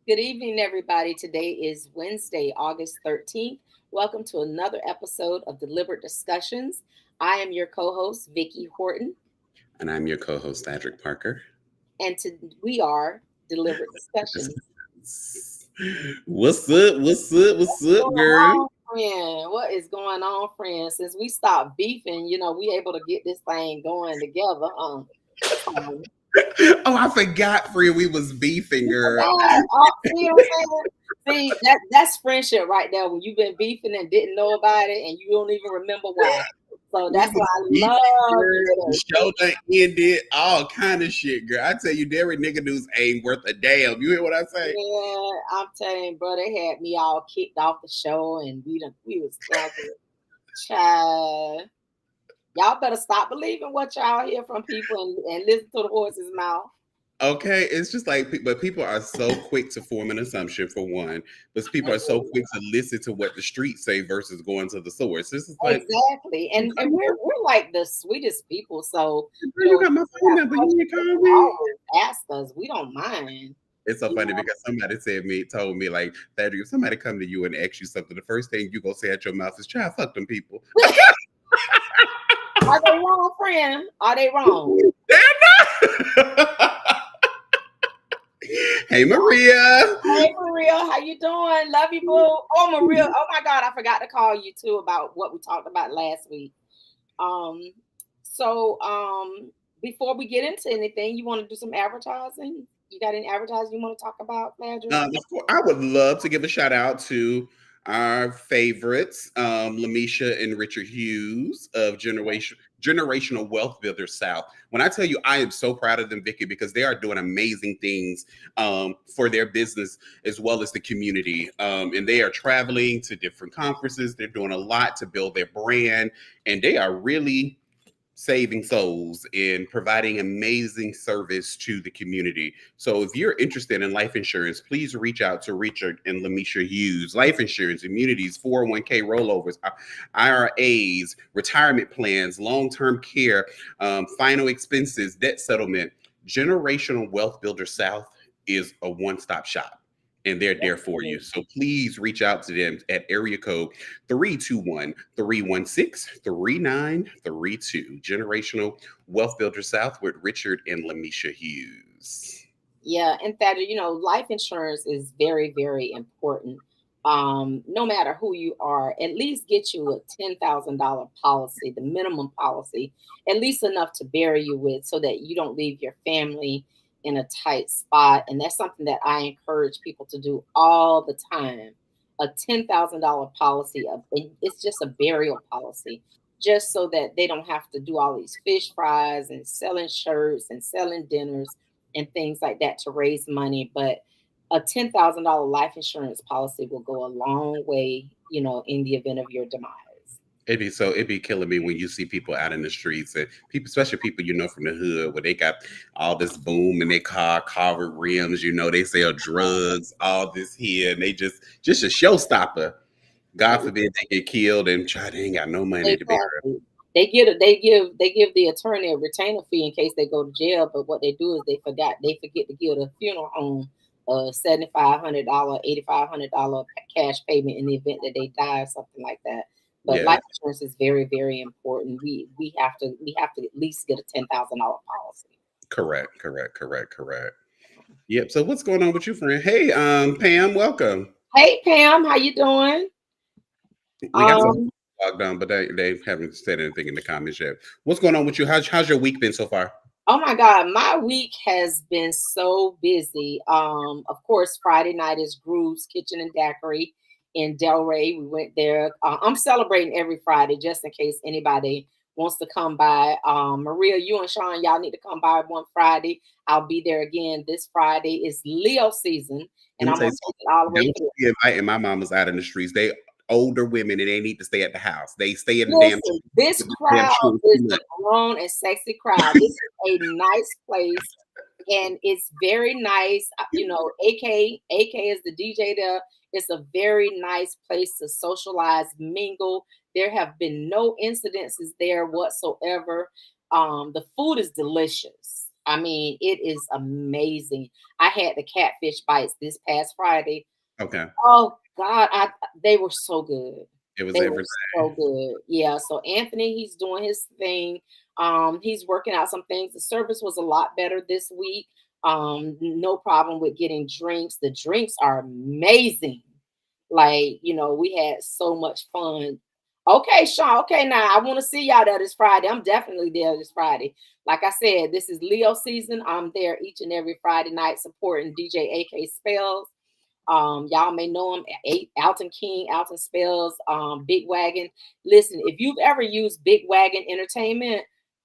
Good evening, everybody. Today is Wednesday, August 13th. Welcome to another episode of Deliberate Discussions. I am your co host, Vickey Horton, And I'm your co-host, Thadrick Parker. and we are Deliberate This Discussions. is- What's up? What's up? What's What's up, going girl? on, friend? What is going on, friend? Since we stopped beefing, we able to get this thing going together. Um, Oh, I forgot, friend. We was beefing, You girl. forgot. Oh, see what I'm saying? See, that's friendship right there. When you've been beefing and didn't know about it, and you don't even remember why. So We that's why was I beefing, love girl. you The today. show done ended. All kind of shit, girl. I tell you, Derek nigga news ain't worth a damn. You hear what I say? Yeah, I'm telling you, bro, they had me all kicked off the show, and we was canceled. Child, y'all better stop believing what y'all hear from people and listen to the horse's mouth. Okay, it's just like, but people are so quick to form an assumption for one, but people They are so do. quick to listen to what the streets say versus going to the source. This is like, Exactly, and we're like the sweetest people. So girl, you got my if you phone have number. You questions, ain't they call can me. always ask us. We don't mind. It's so You funny know, because somebody told me like that if somebody come to you and ask you something, the first thing you gonna say at your mouth is "Child, fuck them people." are they wrong, friend? Are they wrong? Hey Maria. Hey, Maria, how you doing? Love you, boo. Oh, Maria. Oh my God, I forgot to call you too about what we talked about last week. Um, so before we get into anything, you want to do some advertising? You got any advertising you want to talk about, Landry? Of course, I would love to give a shout out to our favorites, Lamisha and Richard Hughes of Generational Wealth Builders South. When I tell you, I am so proud of them, Vicky, because they are doing amazing things for their business as well as the community. And they are traveling to different conferences. They're doing a lot to build their brand, and they are really saving souls and providing amazing service to the community. So if you're interested in life insurance, please reach out to Richard and Lamisha Hughes. Life insurance, immunities, 401k rollovers, IRAs, retirement plans, long-term care, final expenses, debt settlement. Generational Wealth Builder South is a one-stop shop, and they're there for you. So please reach out to them at area code 321-316-3932. Generational Wealth Builder South with Richard and Lamisha Hughes. Yeah, and that life insurance is very, very important. No matter who you are, at least get you a $10,000 policy, the minimum policy, at least enough to bury you with, so that you don't leave your family in a tight spot. And that's something that I encourage people to do all the time. A $10,000 policy, and it's just a burial policy, just so that they don't have to do all these fish fries and selling shirts and selling dinners and things like that to raise money. But a $10,000 life insurance policy will go a long way, in the event of your demise. It'd be killing me when you see people out in the streets and people, especially people you know from the hood, where they got all this boom in their car, covered rims. You know, they sell drugs, all this here, and they just a showstopper. God forbid they get killed and try they ain't got no money to bury. Exactly. They give the attorney a retainer fee in case they go to jail, but what they do is they forget to give the funeral home a $7,500, $8,500 cash payment in the event that they die or something like that. But Yeah, life insurance is very, very important. We have to at least get a $10,000 policy. correct. Yep. So what's going on with you, friend? Hey, Pam, welcome. Hey Pam, how you doing? We got some Um, logged on, but they haven't said anything in the comments yet. What's going on with you? How's your week been so far? Oh my God, my week has been so busy. Of course, Friday night is Groove's Kitchen and Daiquiri in Delray. We went there. I'm celebrating every Friday just in case anybody wants to come by. Maria, you and Sean, y'all need to come by one Friday. I'll be there again this Friday. It's Leo season, Let and me I'm tell gonna you take it all the something. way Don't through. you be inviting my mamas out in the streets. They older women and they need to stay at the house. They stay in the damn Listen, tree. this The damn crowd tree is too the much. grown and sexy crowd. This is a nice place, and it's very nice. AK is the DJ there. It's a very nice place to socialize, mingle. There have been no incidences there whatsoever. The food is delicious. I mean, it is amazing. I had the catfish bites this past Friday. Okay. Oh God, they were so good. It was They were everything. so good. Yeah. So Anthony, he's doing his thing. He's working out some things. The service was a lot better this week. No problem with getting drinks. The drinks are amazing. Like, we had so much fun. Okay, Sean. Okay, now I want to see y'all there this Friday. I'm definitely there this Friday. Like I said, this is Leo season. I'm there each and every Friday night supporting DJ AK Spells. Y'all may know him, Alton King, Alton Spells, Big Wagon. Listen, if you've ever used Big Wagon Entertainment,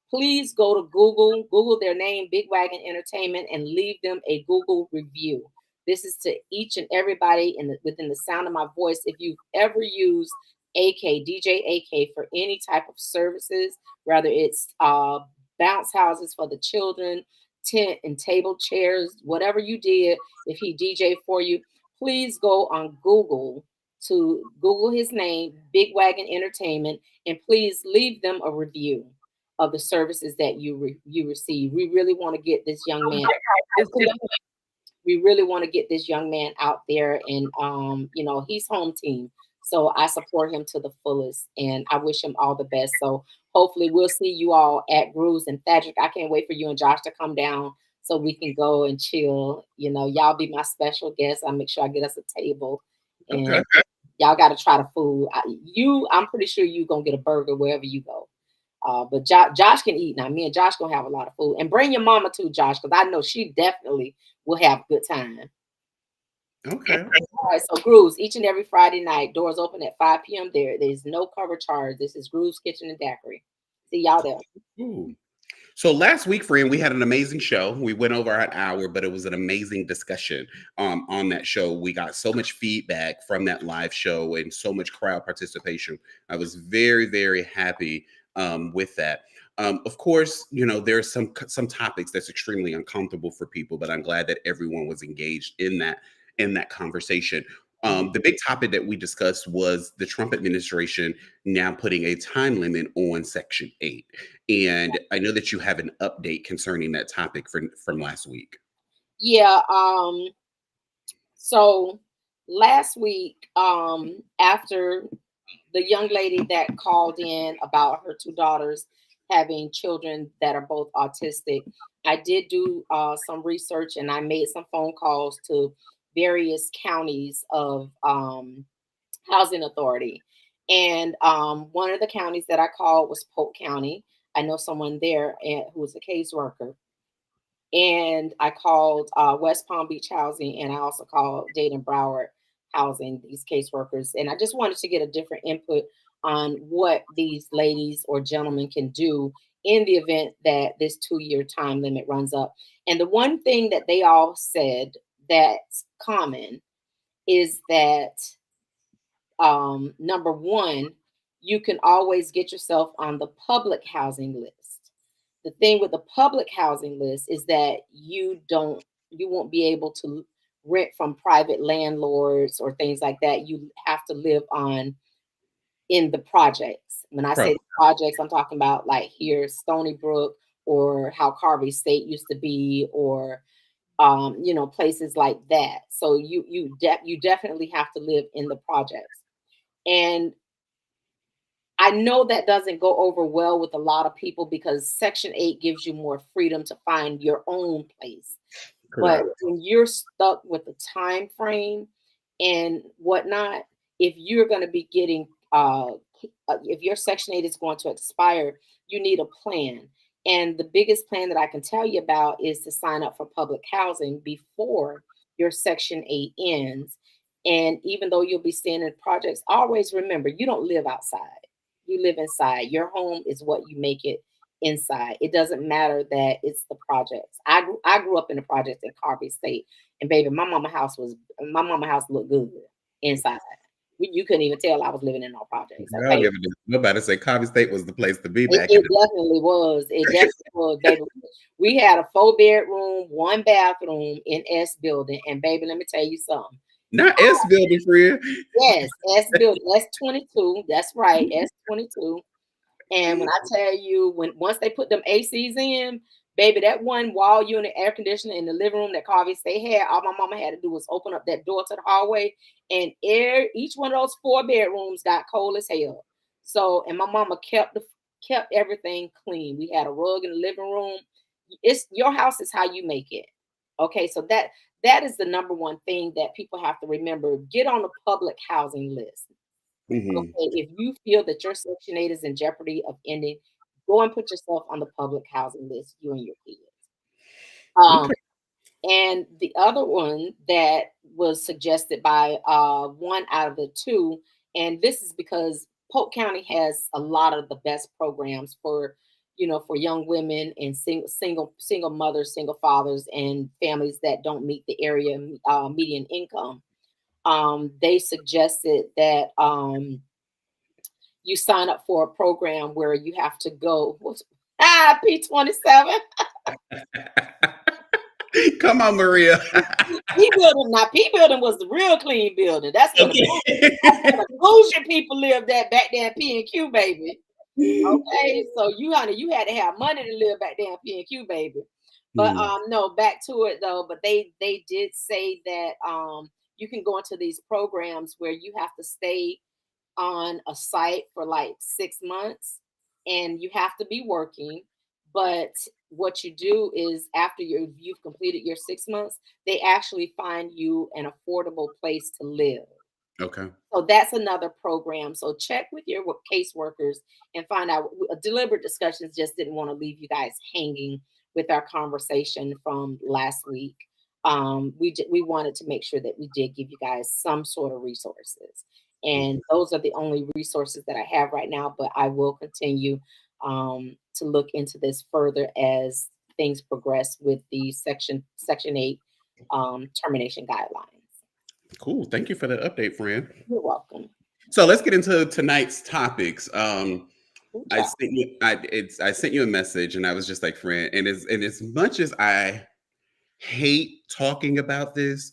please go to Google their name, Big Wagon Entertainment, and leave them a Google review. This is to each and everybody within the sound of my voice. If you've ever used DJ AK for any type of services, whether it's bounce houses for the children, tent and table chairs, whatever you did, if he DJ for you, please go on Google to Google his name, Big Wagon Entertainment, and please leave them a review of the services that you receive. We really want to get this young man. We really want to get this young man out there, and he's home team. So I support him to the fullest, and I wish him all the best. So hopefully we'll see you all at Grooves and Thadrick. I can't wait for you and Josh to come down so we can go and chill. Y'all be my special guests. I'll make sure I get us a table, and Okay. y'all got to try the food. I'm pretty sure you gonna get a burger wherever you go. But Josh can eat now. Me and Josh gonna have a lot of food, and bring your mama too, Josh, because I know she definitely will have a good time. Okay. All right, so Grooves each and every Friday night. Doors open at 5 p.m. There's no cover charge. This is Grooves Kitchen and Daiquiri. See y'all there. Ooh. So last week, friend, we had an amazing show. We went over an hour, but it was an amazing discussion on that show. We got so much feedback from that live show and so much crowd participation. I was very, very happy with that. Of course, there are some topics that's extremely uncomfortable for people, but I'm glad that everyone was engaged in that conversation. The big topic that we discussed was the Trump administration now putting a time limit on Section 8. And I know that you have an update concerning that topic from last week. Yeah. So last week, after the young lady that called in about her two daughters having children that are both autistic, I did do some research, and I made some phone calls to various counties of housing authority. And one of the counties that I called was Polk County. I know someone there who is a caseworker. And I called West Palm Beach Housing, and I also called Dayton Broward Housing, these caseworkers. And I just wanted to get a different input on what these ladies or gentlemen can do in the event that this 2-year time limit runs up. And the one thing that they all said that's common is that number one, you can always get yourself on the public housing list. The thing with the public housing list is that you won't be able to rent from private landlords or things like that. You have to live on in the projects. When I say projects, I'm talking about like here, Stony Brook, or how Carvey State used to be, or places like that. So you definitely have to live in the projects. And I know that doesn't go over well with a lot of people because Section 8 gives you more freedom to find your own place. Correct. But when you're stuck with the time frame and whatnot, if you're going to be getting, if your Section 8 is going to expire, you need a plan. And the biggest plan that I can tell you about is to sign up for public housing before your Section 8 ends. And even though you'll be staying in projects, always remember you don't live outside. You live inside. Your home is what you make it inside. It doesn't matter that it's the projects. I grew up in the projects in Carvey State, and baby, my mama house looked good inside. You couldn't even tell I was living in no projects. I don't give a damn. Nobody say Cobb State was the place to be It, back in it definitely was. It definitely was, baby. We had a 4-bedroom, 1 bathroom in S building, and baby, let me tell you something. Not S building, friend. Yes, S building, S22. That's right, S22. And when I tell you, once they put them ACs in, Baby, that one wall unit air conditioner in the living room that Carvey they had, all my mama had to do was open up that door to the hallway, and each one of those 4 bedrooms got cold as hell. So, and my mama kept everything clean. We had a rug in the living room. It's your house is how you make it. Okay, so that is the number one thing that people have to remember. Get on the public housing list. Hmm. Okay, if you feel that your Section 8 is in jeopardy of ending, go and put yourself on the public housing list, you and your kids. Um, Okay. and the other one that was suggested by one out of the two, and this is because Polk County has a lot of the best programs for, for young women and single mothers, single fathers, and families that don't meet the area median income. They suggested that you sign up for a program where you have to go. P27. Come on, Maria. P building. Now P building was the real clean building. That's where Okay. the bougie people lived at back there in P and Q, baby. Okay, so you had to have money to live back there in P and Q, baby. But Hmm. no, back to it though. But they did say that you can go into these programs where you have to stay on a site for like 6 months, and you have to be working. But what you do is after you've completed your 6 months, they actually find you an affordable place to live. Okay. So that's another program. So check with your caseworkers and find out. Deliberate discussions just didn't want to leave you guys hanging with our conversation from last week. We wanted to make sure that we did give you guys some sort of resources, and those are the only resources that I have right now. But I will continue to look into this further as things progress with the Section 8 termination guidelines. Cool. Thank you for the update, friend. You're welcome. So let's get into tonight's topics. Good I job. sent you I sent you a message and I was just like, friend, and as much as I hate talking about this,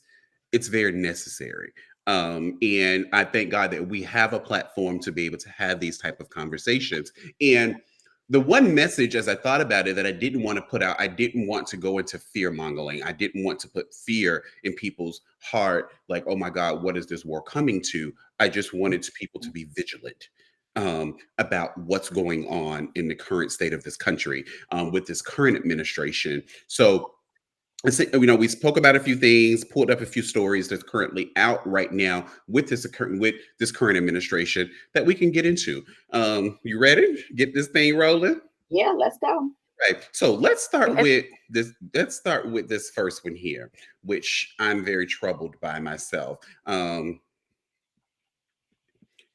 it's very necessary. And I thank God that we have a platform to be able to have these type of conversations. And the one message, as I thought about it, that I didn't want to put out, I didn't want to go into fear mongering. I didn't want to put fear in people's heart, like, oh my God, what is this war coming to? I just wanted people to be vigilant about what's going on in the current state of this country with this current administration. So we spoke about a few things, pulled up a few stories that's currently out right now with this current administration that we can get into. You ready? Get this thing rolling? Yeah, let's go. Right. So let's start with this. Let's start with this first one here, which I'm very troubled by myself. And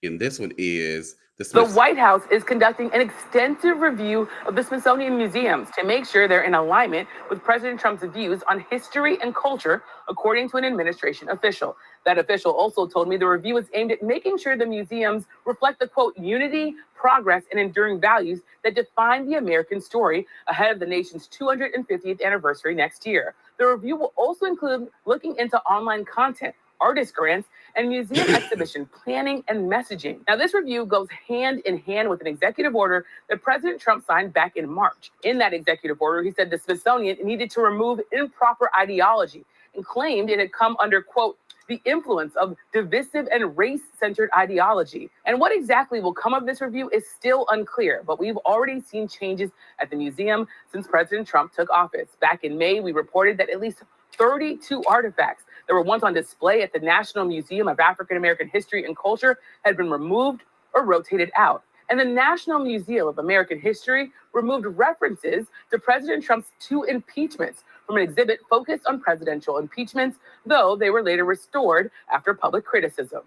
this one is the The Smith. White House is conducting an extensive review of the Smithsonian museums to make sure they're in alignment with President Trump's views on history and culture, according to an administration official. That official also told me the review is aimed at making sure the museums reflect the quote, unity, progress, and enduring values that define the American story ahead of the nation's 250th anniversary next year. The review will also include looking into online content, artist grants, and museum exhibition planning and messaging. Now, this review goes hand in hand with an executive order that President Trump signed back in March. In that executive order, he said the Smithsonian needed to remove improper ideology and claimed it had come under, quote, the influence of divisive and race-centered ideology. And what exactly will come of this review is still unclear, but we've already seen changes at the museum since President Trump took office. Back in May, we reported that at least 32 artifacts that were once on display at the National Museum of African American History and Culture had been removed or rotated out. And the National Museum of American History removed references to President Trump's 2 impeachments from an exhibit focused on presidential impeachments, though they were later restored after public criticism.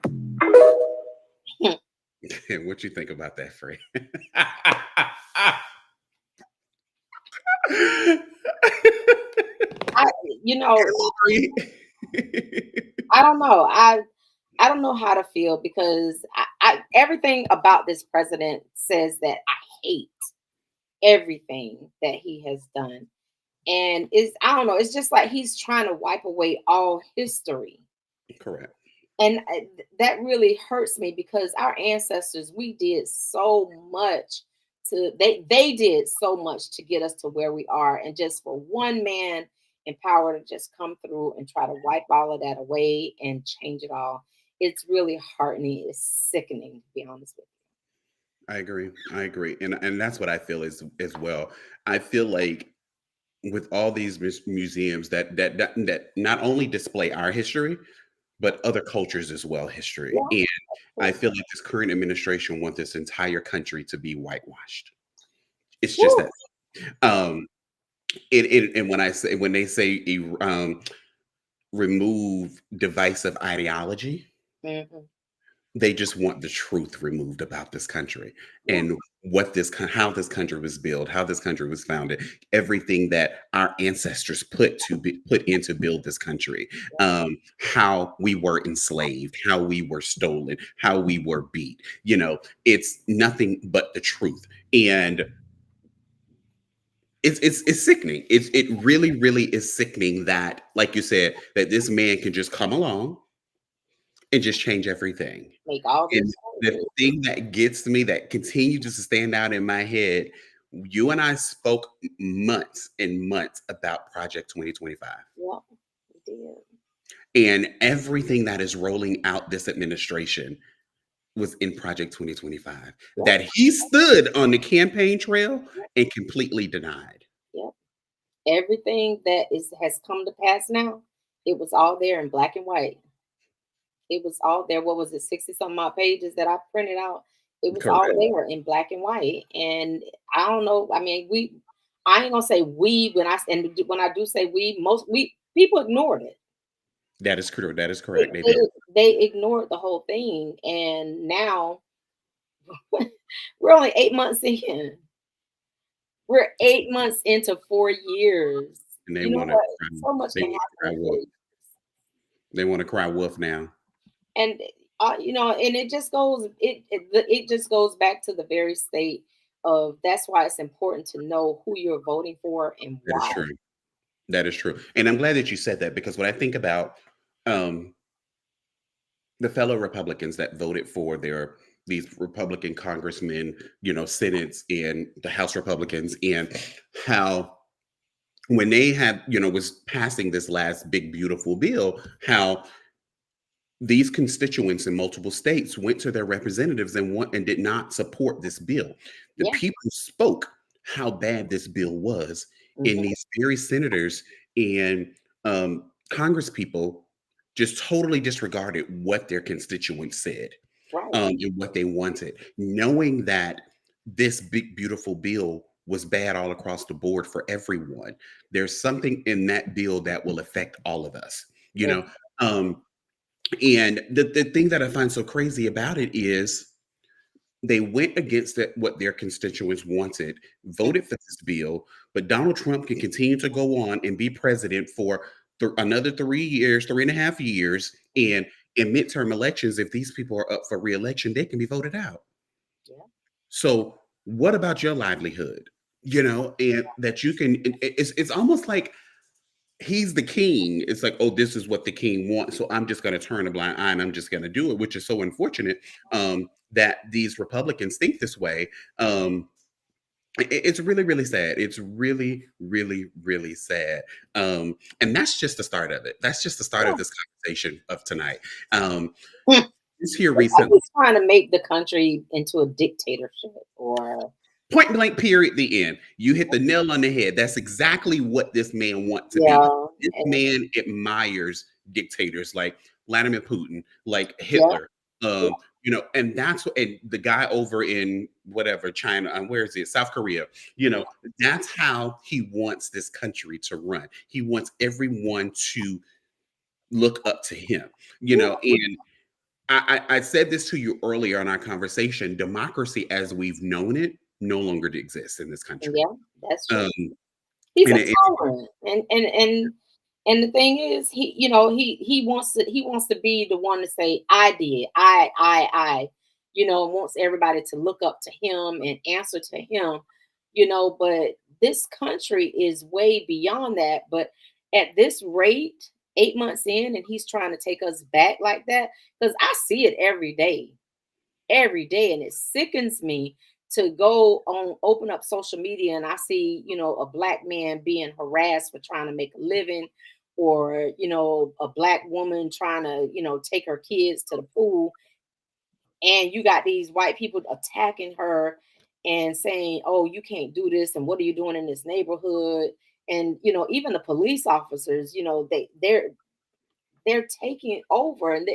What you think about that, Frey? I, you know, I don't know. I don't know how to feel because everything about this president says that I hate everything that he has done. And I don't know, it's just like he's trying to wipe away all history. Correct. And that really hurts me because our ancestors, we did so much they did so much to get us to where we are, and just for one man in power to just come through and try to wipe all of that away and change it all, it's really heartening. It's sickening, to be honest with I agree. I agree. And that's what I feel as well. I feel like with all these museums that not only display our history, but other cultures as well history. you. And I Yeah. feel like this current administration wants this entire country to be whitewashed. It's just Woo. that. Um, and when they say remove divisive ideology, Mhm. they just want the truth removed about this country Yeah. and how this country was built, how this country was founded, everything that our ancestors put in to build this country, how we were enslaved, how we were stolen, how we were beat. It's nothing but the truth, and it's sickening. It really really is sickening that, like you said, that this man can just come along and just change everything. Make all And these the changes. thing that gets me, that continues to stand out in my head, you and I spoke months and months about Project 2025 Yeah, we did. and everything that is rolling out this administration was in Project 2025 Yep. that he stood on the campaign trail and completely denied. Yep. Everything that has come to pass now, it was all there in black and white. It was all there. What was it, 60 some odd pages that I printed out? It was all Correct. there in black and white. And I don't know. I mean, I ain't gonna say we when I do say we people ignored it. That is correct. That is They, correct. They they, did. they ignored the whole thing. And now we're only 8 months in. We're 8 months into 4 years. And they You know want to what? So much they can want to happen cry in wolf. 4 years. They want to cry wolf now. And and it just goes it just goes back to the very state of, that's why it's important to know who you're voting for and That is why. true. That is true. And I'm glad that you said that, because when I think about um, the fellow Republicans that voted for these Republican congressmen, senates and the House Republicans, and how when they had, was passing this last big beautiful bill, how these constituents in multiple states went to their representatives and did not support this bill. The Yeah. people spoke how bad this bill was, and Mhm. these very senators and Congress people just totally disregarded what their constituents said, Right. and what they wanted, knowing that this big beautiful bill was bad all across the board for everyone. There's something in that bill that will affect all of us, you Yeah. know. Um, and the thing that I find so crazy about it is they went against what their constituents wanted, Mhm. voted for this bill, but Donald Trump can continue to go on and be president for another 3 years, 3.5 years. And in midterm elections, if these people are up for reelection, they can be voted out. Yeah. So, what about your livelihood? And that you can, it's almost like he's the king. It's like, oh, this is what the king wants, so I'm just going to turn a blind eye and I'm just going to do it, which is so unfortunate that these Republicans think this way. It's really, really sad. It's really, really, really sad. And that's just the start of it. That's just the start of Yeah. this conversation of tonight. Hmm. This here It's like recently, he's trying to make the country into a dictatorship, or point blank, period, the end. You hit the nail on the head. That's exactly what this man wants to be. yeah. This And man admires dictators like Vladimir Putin, like yeah. Hitler. And that's and the guy over in whatever China, where is it? South Korea. That's how he wants this country to run. He wants everyone to look up to him. Yeah. And I said this to you earlier in our conversation. Democracy, as we've known it, no longer exists in this country. Yeah, that's true. Um, He's and a it, tyrant, and the thing is, he wants to be the one to say, I did, I, wants everybody to look up to him and answer to him. But this country is way beyond that. But at this rate, 8 months in, and he's trying to take us back like that, because I see it every day, and it sickens me to go on open up social media and I see, a black man being harassed for trying to make a living, or, a black woman trying to, take her kids to the pool, and you got these white people attacking her and saying, "Oh, you can't do this, and what are you doing in this neighborhood?" And even the police officers, they're taking over, and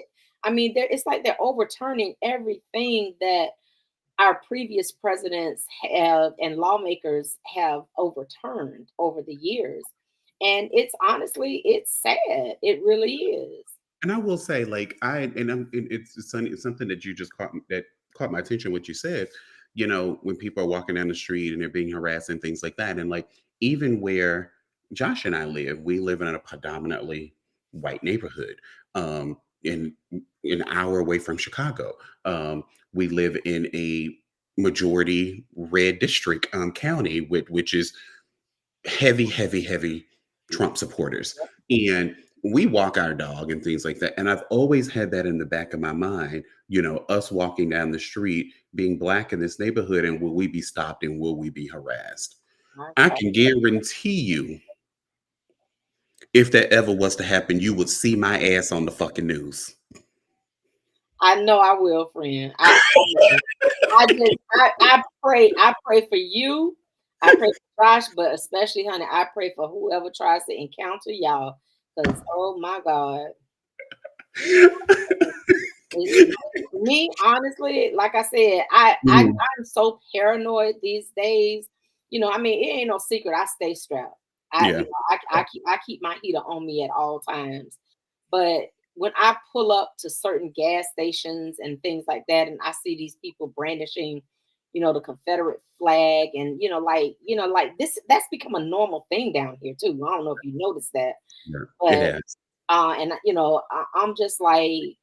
it's like they're overturning everything that our previous presidents have and lawmakers have overturned over the years. And it's sad. It really is. And I will say, like, it's something that you just caught my attention. What you said, when people are walking down the street and they're being harassed and things like that, and like even where Josh and I live, we live in a predominantly white neighborhood, in an hour away from Chicago. We live in a majority red district county, which is heavy, heavy, heavy Trump supporters. And we walk our dog and things like that. And I've always had that in the back of my mind, us walking down the street, being black in this neighborhood, and will we be stopped and will we be harassed? I can guarantee you, if that ever was to happen, you would see my ass on the fucking news. I know I will, friend. I pray for you. I pray for Josh, but especially, honey, I pray for whoever tries to encounter y'all. Because, oh my God. Me, honestly, like I said, I'm so paranoid these days. It ain't no secret. I stay strapped. I keep my heater on me at all times. But when I pull up to certain gas stations and things like that, and I see these people brandishing, the Confederate flag, and like this, that's become a normal thing down here too. I don't know if you noticed that, but and I'm just like,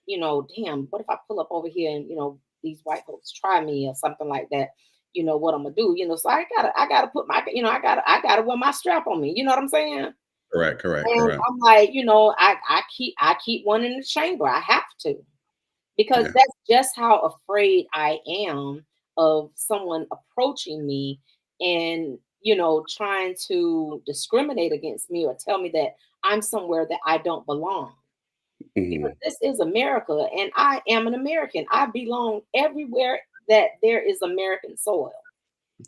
damn, what if I pull up over here and these white folks try me or something like that? What I'm gonna do? So I gotta put my, I gotta wear my strap on me. You know what I'm saying? Correct. And I'm like, I keep one in the chamber. I have to, because that's just how afraid I am of someone approaching me and trying to discriminate against me or tell me that I'm somewhere that I don't belong. Because this is America, and I am an American. I belong everywhere that there is American soil.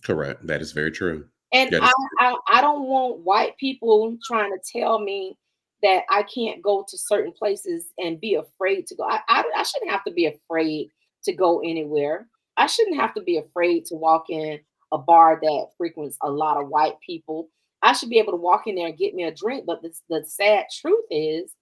Correct. That is very true. And I don't want white people trying to tell me that I can't go to certain places and be afraid to go. I shouldn't have to be afraid to go anywhere. I shouldn't have to be afraid to walk in a bar that frequents a lot of white people. I should be able to walk in there and get me a drink. But the sad truth is,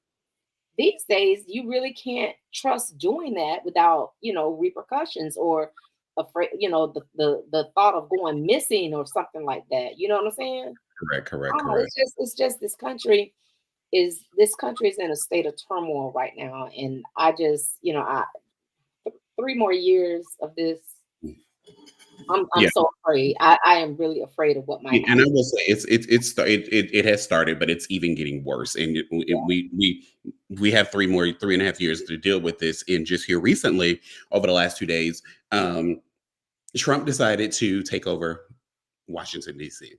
these days you really can't trust doing that without repercussions, or afraid, the thought of going missing or something like that. You know what I'm saying? Correct. It's just this country is in a state of turmoil right now, and I just 3 more years of this. I'm so afraid. I am really afraid of what might happen. And I will say it has started, but it's even getting worse. And we have 3.5 years to deal with this. And just here recently, over the last 2 days, Trump decided to take over Washington, D.C.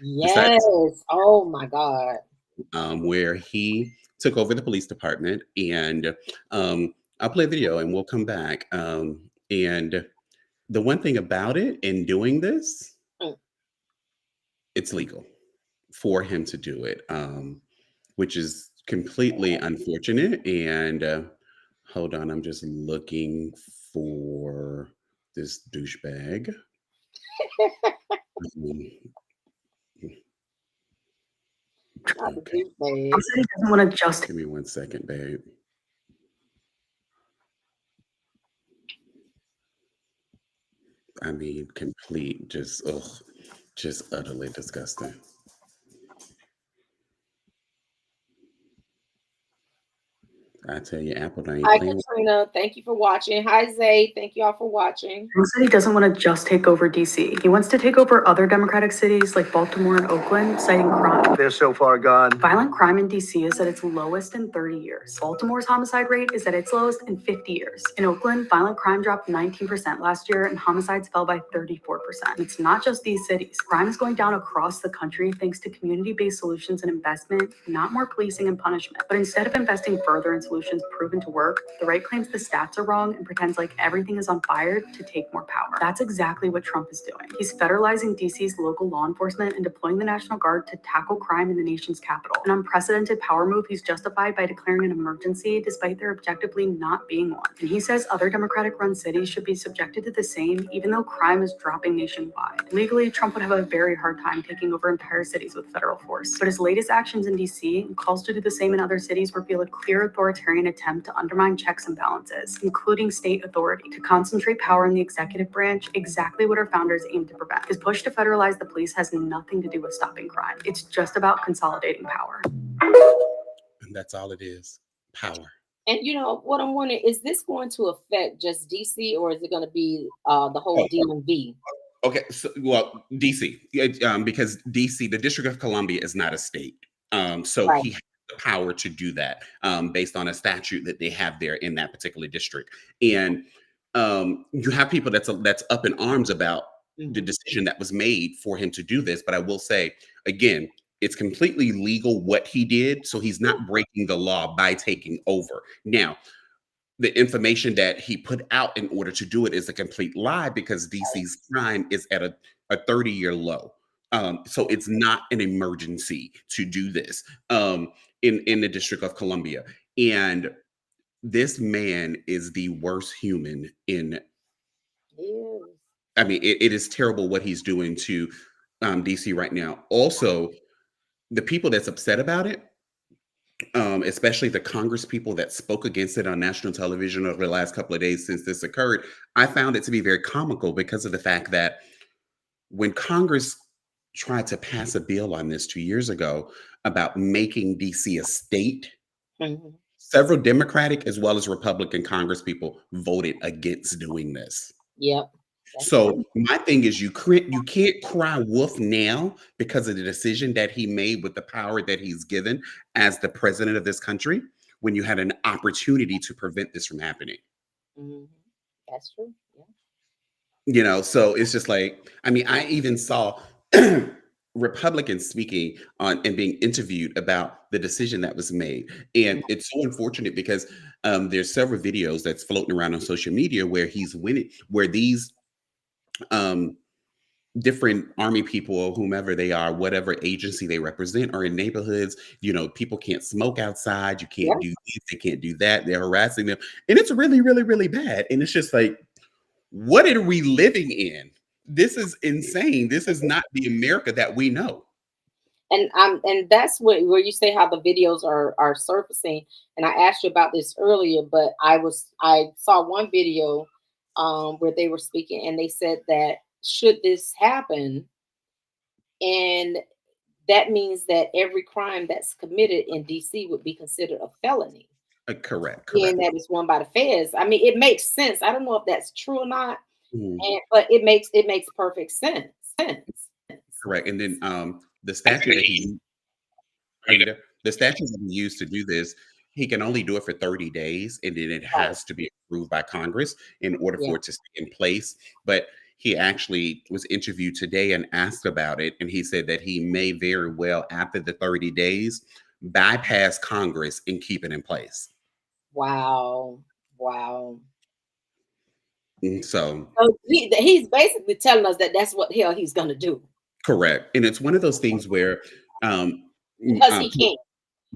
Yes. Oh my God. Where he took over the police department, and I'll play a video and we'll come back. And the one thing about it in doing this, it's legal for him to do it, which is completely unfortunate. And hold on, I'm just looking for this douchebag. Okay. Doesn't want to just Give me 1 second, babe. I mean, complete, just utterly disgusting. I tell you, Apple ain't Hi, playing. Katrina. Thank you for watching. Hi, Zay. Thank you all for watching. Trump said he doesn't want to just take over DC. He wants to take over other Democratic cities like Baltimore and Oakland, citing crime. They're so far gone. Violent crime in DC is at its lowest in 30 years. Baltimore's homicide rate is at its lowest in 50 years. In Oakland, violent crime dropped 19% last year and homicides fell by 34%. It's not just these cities. Crime is going down across the country thanks to community-based solutions and investment, not more policing and punishment. But instead of investing further in solutions proven to work, the right claims the stats are wrong and pretends like everything is on fire to take more power. That's exactly what Trump is doing. He's federalizing DC's local law enforcement and deploying the National Guard to tackle crime in the nation's capital. An unprecedented power move he's justified by declaring an emergency despite there objectively not being one. And he says other Democratic-run cities should be subjected to the same, even though crime is dropping nationwide. Legally, Trump would have a very hard time taking over entire cities with federal force. But his latest actions in DC and calls to do the same in other cities reveal a clear authoritarian attempt to undermine checks and balances, including state authority, to concentrate power in the executive branch, exactly what our founders aimed to prevent. His push to federalize the police has nothing to do with stopping crime. It's just about consolidating power. And that's all it is. Power. And you know what I'm wondering, is this going to affect just DC or is it going to be the whole DMV? Okay, so well, DC, because DC, the District of Columbia, is not a state, so Right. he has the power to do that based on a statute that they have there in that particular district. And you have people that's up in arms about the decision that was made for him to do this. But I will say again, it's completely legal what he did, so he's not breaking the law by taking over. Now, the information that he put out in order to do it is a complete lie because DC's crime is at a 30-year low. So it's not an emergency to do this in the District of Columbia. And this man is the worst human in. Yeah. I mean, it is terrible what he's doing to DC right now. Also, the people that's upset about it, especially the Congress people that spoke against it on national television over the last couple of days since this occurred, I found it to be very comical because of the fact that when Congress tried to pass a bill on this 2 years ago about making DC a state, several Democratic as well as Republican Congress people voted against doing this. Yep. So my thing is, you can't cry wolf now because of the decision that he made with the power that he's given as the president of this country when you had an opportunity to prevent this from happening. That's true. Yeah. You know, so it's just like, I mean, I even saw Republicans speaking on and being interviewed about the decision that was made. And it's so unfortunate because there's several videos that's floating around on social media where he's winning, where these different army people or whomever they are, whatever agency they represent, are in neighborhoods. You know, people can't smoke outside. You can't do this. They can't do that. They're harassing them. And it's really, really, really bad. And it's just like, what are we living in? This is insane. This is not the America that we know. And that's where you say how the videos are surfacing. And I asked you about this earlier, but I saw one video where they were speaking and they said that should this happen, and that means that every crime that's committed in DC would be considered a felony. Correct. And that is run by the feds. I mean, it makes sense. I don't know if that's true or not, but it makes perfect sense. Correct. And then the statute that he used to do this, he can only do it for 30 days, and then it has to be approved by Congress in order for it to stay in place. But he actually was interviewed today and asked about it, and he said that he may very well, after the 30 days, bypass Congress and keep it in place. Wow. So he's basically telling us that that's what hell he's going to do. Correct. And it's one of those things where because he can't.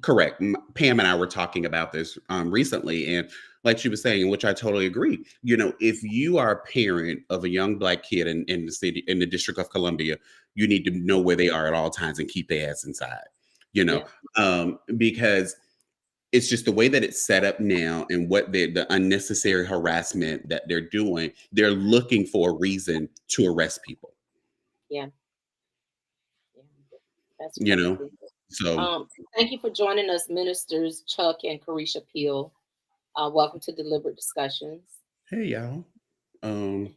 Correct. Pam and I were talking about this recently, and like she was saying, which I totally agree. You know, if you are a parent of a young Black kid in the city, in the District of Columbia, you need to know where they are at all times and keep their ass inside. You know, because it's just the way that it's set up now, and what the unnecessary harassment that they're doing. They're looking for a reason to arrest people. Yeah. That's crazy. You know. So thank you for joining us, Ministers Chuck and Carisha Peel. Welcome to Deliberate Discussions. Hey y'all. Um,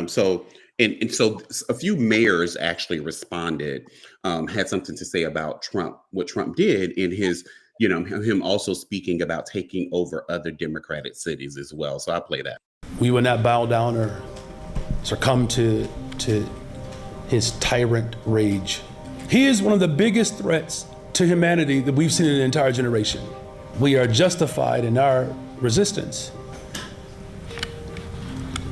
so a few mayors actually responded, had something to say about Trump, what Trump did in his, him also speaking about taking over other Democratic cities as well. So I'll play that. We will not bow down or succumb to his tyrant rage. He is one of the biggest threats to humanity that we've seen in an entire generation. We are justified in our resistance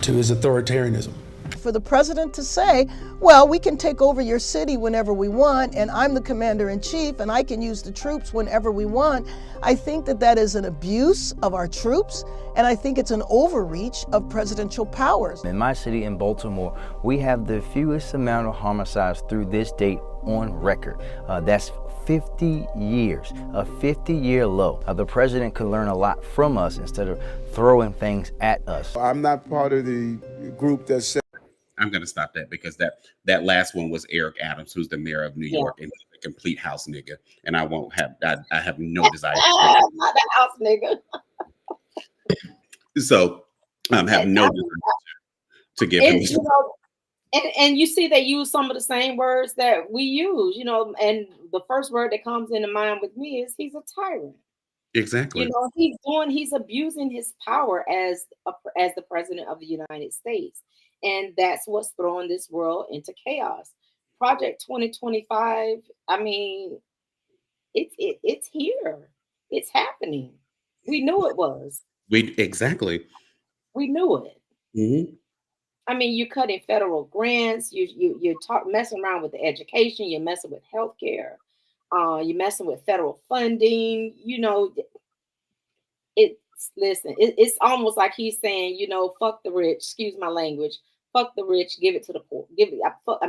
to his authoritarianism. For the president to say, well, we can take over your city whenever we want, and I'm the commander in chief, and I can use the troops whenever we want, I think that is an abuse of our troops, and I think it's an overreach of presidential powers. In my city, in Baltimore, we have the fewest amount of homicides through this date on record. That's 50 years, a 50-year low. The president could learn a lot from us instead of throwing things at us. I'm not part of the group that said. I'm going to stop that because that last one was Eric Adams, who's the mayor of New York, and he's a complete house nigga. And I have no desire. Not a house nigga. So have no desire to give him. And you see they use some of the same words that we use, and the first word that comes into mind with me is he's a tyrant. Exactly. He's abusing his power as the president of the United States. And that's what's throwing this world into chaos. Project 2025, I mean, it's here. It's happening. We knew it was. Exactly. We knew it. Mm-hmm. I mean, you're cutting federal grants. You're messing around with the education. You're messing with healthcare. You're messing with federal funding. It's almost like he's saying, fuck the rich. Excuse my language. Fuck the rich. Give it to the poor. Fuck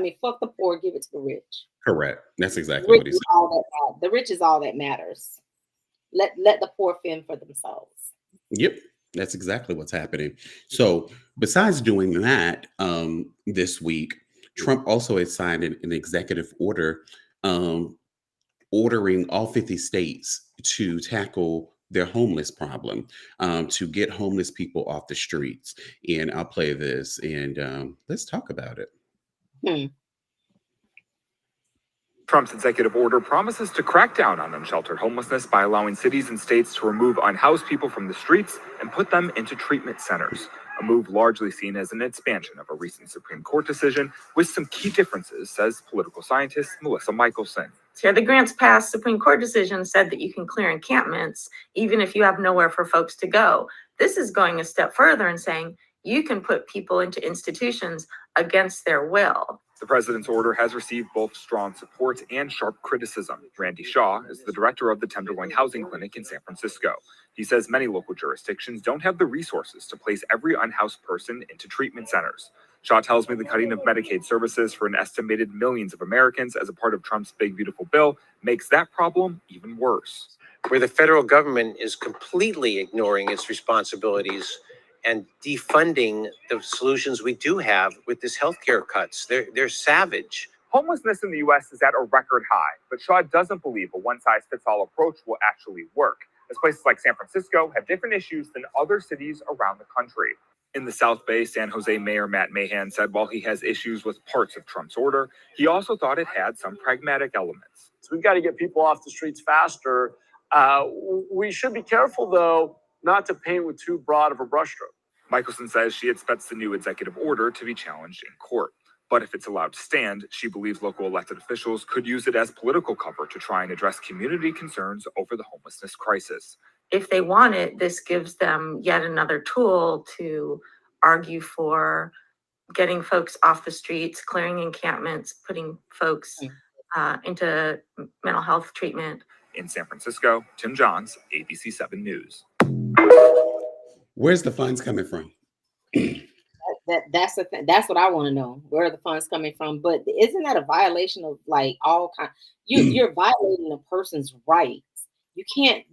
the poor. Give it to the rich. Correct. That's exactly what he said. The rich is all that matters. Let the poor fend for themselves. Yep. That's exactly what's happening. So besides doing that, this week, Trump also had signed an executive order ordering all 50 states to tackle their homeless problem, to get homeless people off the streets. And I'll play this and let's talk about it. Trump's executive order promises to crack down on unsheltered homelessness by allowing cities and states to remove unhoused people from the streets and put them into treatment centers, a move largely seen as an expansion of a recent Supreme Court decision with some key differences, says political scientist Melissa Michelson. So the grants past Supreme Court decision said that you can clear encampments even if you have nowhere for folks to go. This is going a step further and saying you can put people into institutions against their will. The president's order has received both strong support and sharp criticism. Randy Shaw is the director of the Tenderloin Housing Clinic in San Francisco. He says many local jurisdictions don't have the resources to place every unhoused person into treatment centers. Shaw tells me the cutting of Medicaid services for an estimated millions of Americans as a part of Trump's Big Beautiful Bill makes that problem even worse. Where the federal government is completely ignoring its responsibilities and defunding the solutions we do have with this healthcare cuts. They're savage. Homelessness in the U.S. is at a record high, but Shaw doesn't believe a one-size-fits-all approach will actually work, as places like San Francisco have different issues than other cities around the country. In the South Bay, San Jose Mayor Matt Mahan said while he has issues with parts of Trump's order, he also thought it had some pragmatic elements. So we've got to get people off the streets faster. We should be careful, though, not to paint with too broad of a brushstroke. Michelson says she expects the new executive order to be challenged in court. But if it's allowed to stand, she believes local elected officials could use it as political cover to try and address community concerns over the homelessness crisis. If they want it, this gives them yet another tool to argue for getting folks off the streets, clearing encampments, putting folks into mental health treatment. In San Francisco, Tim Johns, ABC 7 News. Where's the funds coming from? That's the thing. That's what I want to know. Where are the funds coming from? But isn't that a violation of like all kind? You're violating a person's rights. You can't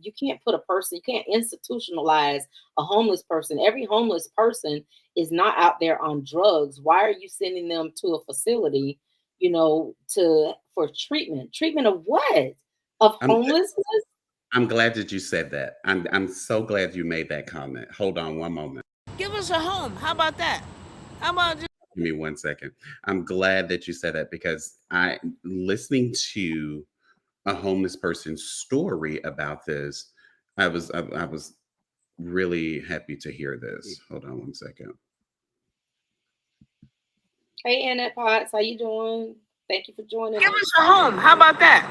put a person. You can't institutionalize a homeless person. Every homeless person is not out there on drugs. Why are you sending them to a facility? For treatment. Treatment of what? Of homelessness? I'm glad that you said that. I'm so glad you made that comment. Hold on one moment. Give us a home. How about that? How about just Give me 1 second. I'm glad that you said that because I listening to a homeless person's story about this, I was really happy to hear this. Hold on 1 second. Hey, Annette Potts, how you doing? Thank you for joining give us. us a home? How about that?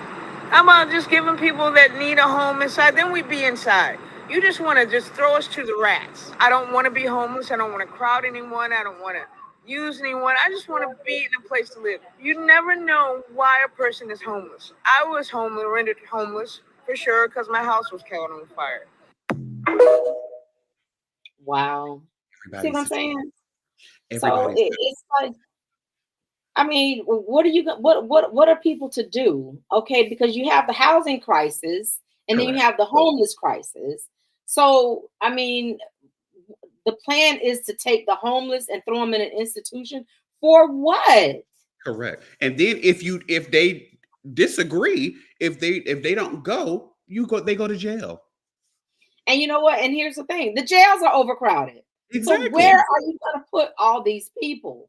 How about just giving people that need a home inside? Then we be inside. You just want to just throw us to the rats. I don't want to be homeless. I don't want to crowd anyone. I don't want to use anyone. I just want to be in a place to live. You never know why a person is homeless. I was homeless, rendered homeless for sure, because my house was caught on fire. Wow. See what I'm Everybody's saying? So everybody's it's like, I mean, what are you what are people to do? Okay, because you have the housing crisis and then you correct. have the homeless crisis. So, I mean, the plan is to take the homeless and throw them in an institution for what? Correct. And then if they disagree, if they don't go, they go to jail. And you know what? And here's the thing: the jails are overcrowded. So Exactly. where are you going to put all these people?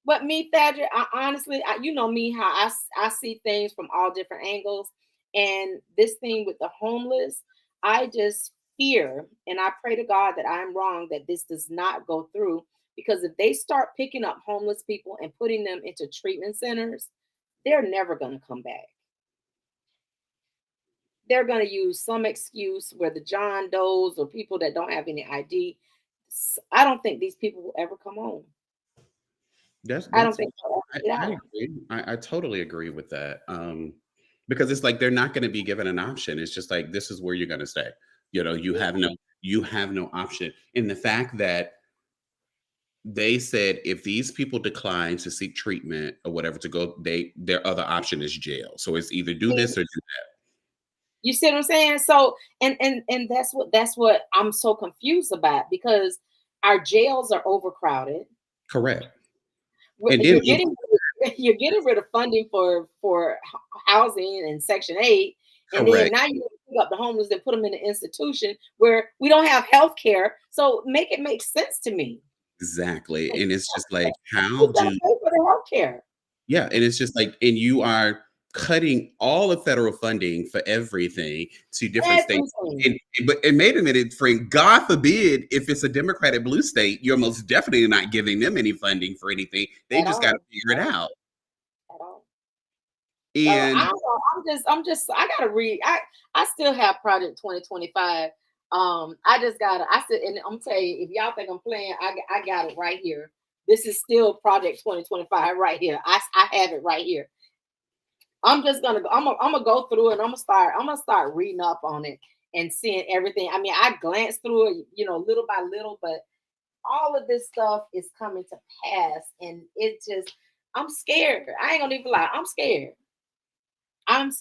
But me, Thadrick, I honestly, you know me, how I see things from all different angles. And this thing with the homeless, I just fear and I pray to God that I'm wrong, that this does not go through. Because if they start picking up homeless people and putting them into treatment centers, they're never going to come back. They're going to use some excuse where the John Does or people that don't have any ID. I don't think these people will ever come home. I don't That's think they'll I, ever get I out. agree. I totally agree with that. Because it's like they're not going to be given an option. It's just like this is where you're going to stay. You have no option. And the fact that they said if these people decline to seek treatment or whatever to go, their other option is jail. So it's either do See, this or do that. you see what I'm saying? So, and that's what I'm so confused about, because our jails are overcrowded. Correct. And then You're getting you're getting rid of funding for housing and Section 8, and then correct. now you pick up the homeless and put them in an institution where we don't have health care. So make it make sense to me. Exactly. And it's just like how Who's going do to pay for the health care? yeah, and it's just like and you are cutting all of federal funding for everything to different states. Everything And made a minute, friend, God forbid if it's a Democratic blue state, you're most definitely not giving them any funding for anything. They at just got to all, figure it out. at all. So I And don't know. I gotta read. I still have Project 2025. I just gotta. I said, and I'm telling you, if y'all think I'm playing, I got it right here. This is still Project 2025 right here. I have it right here. I'm just gonna go. I'm gonna go through it and I'm gonna start reading up on it and seeing everything. I mean, I glanced through it, little by little, but all of this stuff is coming to pass, and it just I'm scared. I ain't gonna even lie. I'm scared. I'm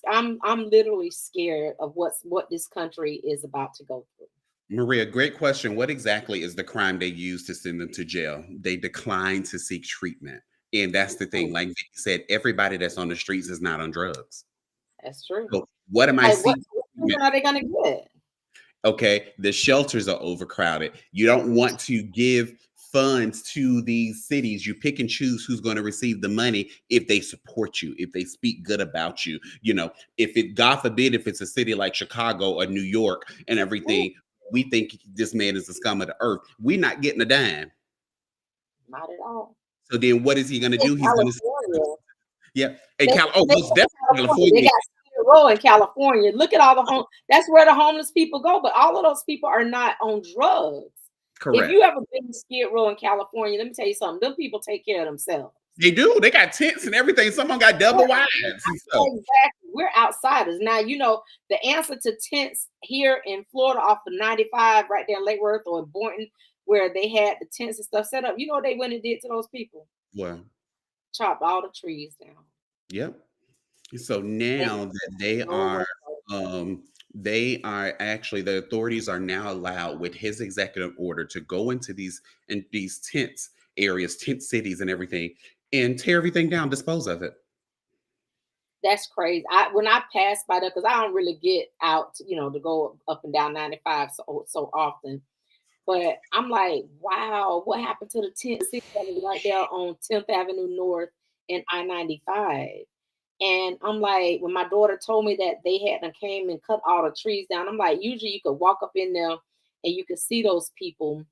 literally scared of what this country is about to go through. Maria, great question. What exactly is the crime they use to send them to jail? They decline to seek treatment. And that's the thing. Like Vicky said, everybody that's on the streets is not on drugs. That's true. So what am I Like what seeking? treatment are they gonna get? Okay, the shelters are overcrowded. You don't want to give funds to these cities. You pick and choose who's going to receive the money if they support you, if they speak good about you. If it, God forbid, if it's a city like Chicago or New York and Ooh, everything, we think this man is the scum of the earth. We're not getting a dime. not at all. So then what is he going to In do? He's going to, California, yeah. And they, Most definitely They California. got Skid Row in California. Look at all the home. That's where the homeless people go. But all of those people are not on drugs. If Correct. you ever been to Skid Row in California, let me tell you something. Them people take care of themselves. They do. They got tents and everything. Someone got double wides and stuff. Exactly. We're outsiders. Now, the answer to tents here in Florida off of 95, right there in Lake Worth or in Boynton, where they had the tents and stuff set up. You know what they went and did to those people? Well, Chopped all the trees down. yep. So They now that no they are actually the authorities are now allowed with his executive order to go into these tents areas, tent cities, and everything, and tear everything down, dispose of it. That's crazy. When I pass by there, because I don't really get out, to go up and down 95 so often. But I'm like, wow, what happened to the tent city that was right there on 10th Avenue North and I-95? And I'm like, when my daughter told me that they hadn't came and cut all the trees down, I'm like, usually you could walk up in there and you could see those people